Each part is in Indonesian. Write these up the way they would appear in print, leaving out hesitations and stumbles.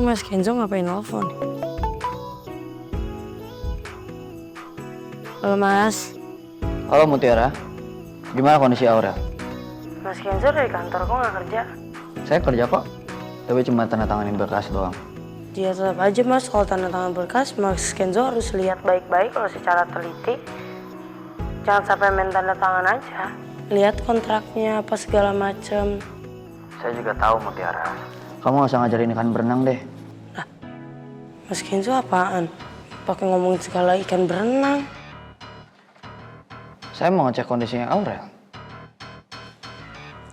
Mas Kenzo ngapain nelfon? Halo Mas. Halo Mutiara, gimana kondisi Aurel? Mas Kenzo dari kantor kok nggak kerja? Saya kerja kok, tapi cuma tanda tanganin berkas doang. Dia tetap aja Mas, kalau tanda tangan berkas Mas Kenzo harus lihat baik-baik kalau secara teliti. Jangan sampai main tanda tangan aja. Lihat kontraknya apa segala macem. Saya juga tahu Mutiara. Kamu gak usah ngajarin ikan berenang deh. Mas Kenzo apaan? Pakai ngomongin segala ikan berenang. Saya mau ngecek kondisinya Aurel.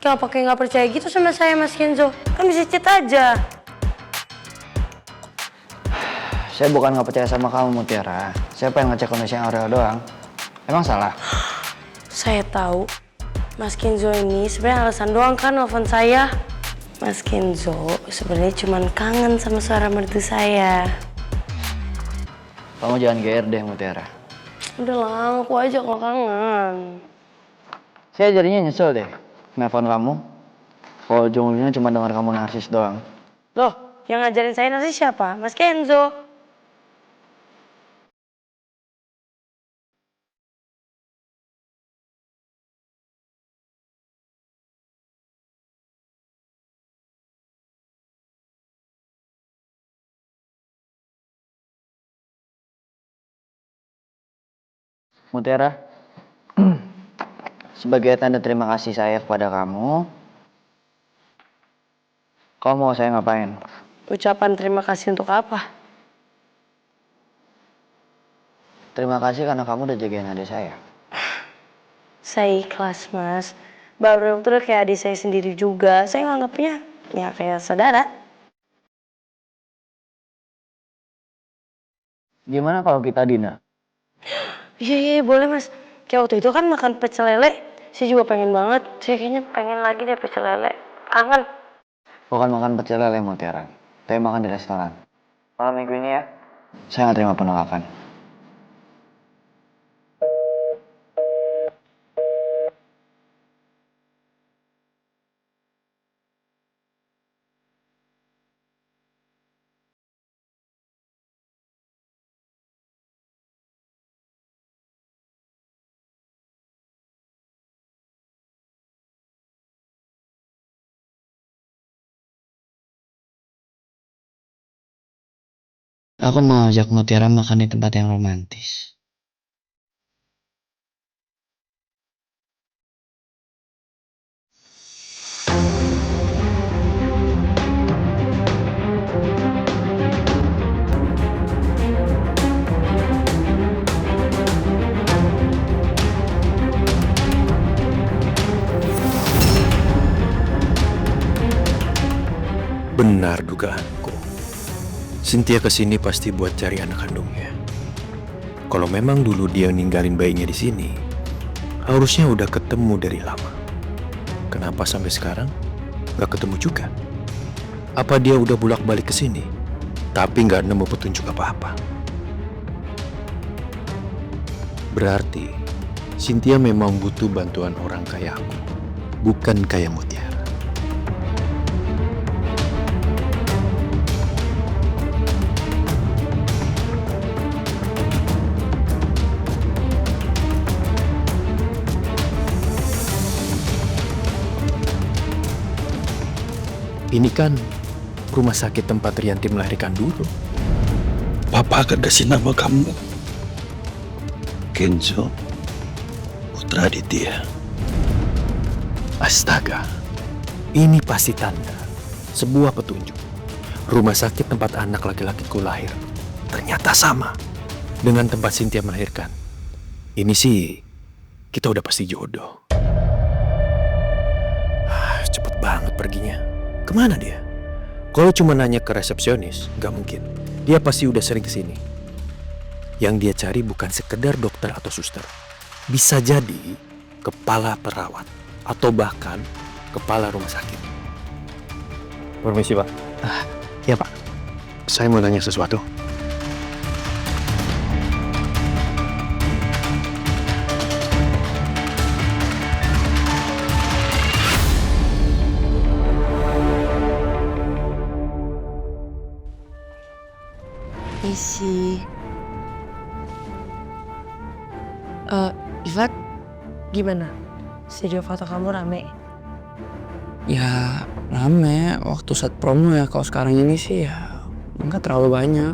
Kalau pakai nggak percaya gitu sama saya Mas Kenzo, kan bisa chat aja. Saya bukan gak percaya sama kamu Mutiara. Saya pengen ngecek kondisinya Aurel doang. Emang salah? Saya tahu Mas Kenzo ini sebenarnya alasan doang kan nelfon saya. Mas Kenzo sebenarnya cuma kangen sama suara mertu saya. Kamu jangan GR deh Mutiara. Udah lah, aku aja kalau kangen. Saya jadinya nyesel deh nelfon kamu. Kalau ujung-ujungnya cuma dengar kamu narsis doang. Loh, yang ngajarin saya nasi siapa? Mas Kenzo. Mutiara, sebagai tanda terima kasih saya kepada kamu mau saya ngapain? Ucapan terima kasih untuk apa? Terima kasih karena kamu udah jagain adik saya. Saya ikhlas Mas. Baru itu udah kayak adik saya sendiri juga. Saya nganggapnya ya kayak saudara. Gimana kalau kita dinner? Iya boleh Mas. Kayak waktu itu kan makan pecel lele. Saya juga pengen banget. Saya kayaknya pengen lagi deh pecel lele. Kangen. Bukan makan pecel lele Mutiara, tapi makan di restoran. Malam minggu ini ya. Saya nggak terima penolakan. Aku mau ajak Mutiara makan di tempat yang romantis. Benar dugaanku. Cynthia kesini pasti buat cari anak kandungnya. Kalau memang dulu dia ninggalin bayinya di sini, harusnya udah ketemu dari lama. Kenapa sampai sekarang nggak ketemu juga? Apa dia udah bolak-balik ke sini, tapi nggak nemu petunjuk apa-apa? Berarti Cynthia memang butuh bantuan orang kayak aku, bukan kayak Mutiara. Ini kan rumah sakit tempat Rianti melahirkan dulu. Papa akan kasih nama kamu Kenzo Putra Aditya. Astaga, ini pasti tanda, sebuah petunjuk. Rumah sakit tempat anak laki-lakiku lahir ternyata sama dengan tempat Cynthia melahirkan. Ini sih, kita udah pasti jodoh. Cepet banget perginya. Kemana dia? Kalau cuma nanya ke resepsionis, nggak mungkin. Dia pasti udah sering kesini. Yang dia cari bukan sekedar dokter atau suster. Bisa jadi kepala perawat atau bahkan kepala rumah sakit. Permisi Pak. Iya Pak. Saya mau tanya sesuatu. Permisi. Ivan, gimana? Studio foto kamu rame? Ya rame waktu saat promo ya. Kalau sekarang ini sih ya enggak terlalu banyak.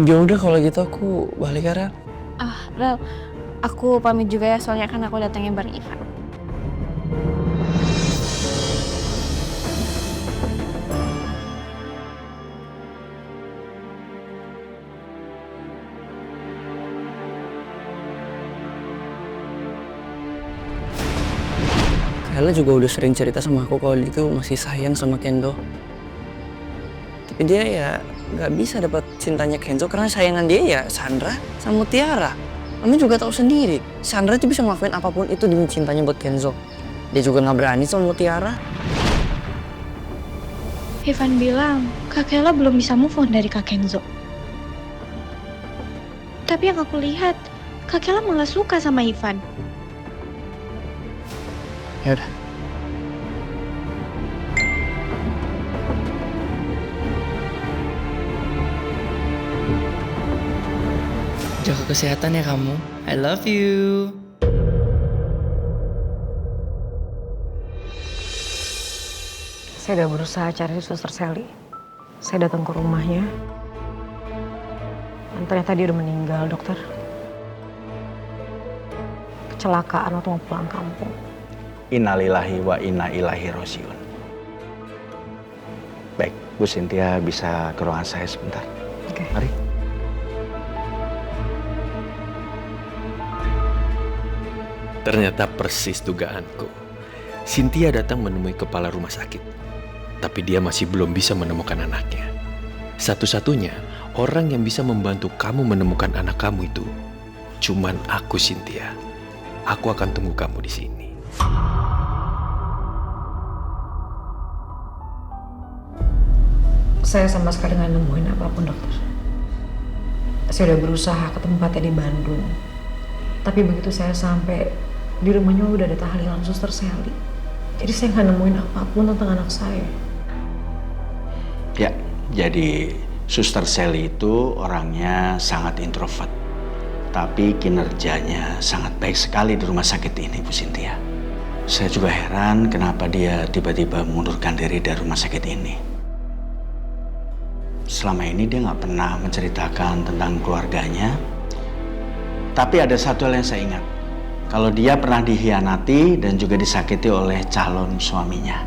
Ya udah kalau gitu aku balik ya, Rel. Rel, aku pamit juga ya soalnya kan aku datangnya bareng Ivan. Kayla juga udah sering cerita sama aku kalau dia tuh masih sayang sama Kenzo. Tapi dia ya nggak bisa dapat cintanya Kenzo karena sayangan dia ya Sandra sama Mutiara. Kamu juga tahu sendiri, Sandra tuh bisa ngelakuin apapun itu demi cintanya buat Kenzo. Dia juga nggak berani sama Mutiara. Ivan bilang Kak Kayla belum bisa move on dari Kak Kenzo. Tapi yang aku lihat, Kak Kayla malah suka sama Ivan. Ya udah. Jaga kesehatan ya kamu. I love you. Saya udah berusaha cari suster Sally. Saya datang ke rumahnya. Dan ternyata dia udah meninggal, dokter. Kecelakaan waktu mau pulang kampung. Innalillahi wa inna ilaihi rajiun. Baik, Bu Cynthia bisa ke ruangan saya sebentar. Oke. Mari. Ternyata persis dugaanku. Cynthia datang menemui kepala rumah sakit. Tapi dia masih belum bisa menemukan anaknya. Satu-satunya orang yang bisa membantu kamu menemukan anak kamu itu cuman aku, Cynthia. Aku akan tunggu kamu di sini. Saya sama sekali nggak nemuin apapun, dokter. Saya udah berusaha ke tempatnya di Bandung. Tapi begitu saya sampai di rumahnya udah ada tahlilan suster Sally. Jadi saya nggak nemuin apapun tentang anak saya. Ya, jadi Suster Sally itu orangnya sangat introvert. Tapi kinerjanya sangat baik sekali di rumah sakit ini, Bu Cynthia. Saya juga heran kenapa dia tiba-tiba mengundurkan diri dari rumah sakit ini. Selama ini dia nggak pernah menceritakan tentang keluarganya. Tapi ada satu hal yang saya ingat. Kalau dia pernah dikhianati dan juga disakiti oleh calon suaminya.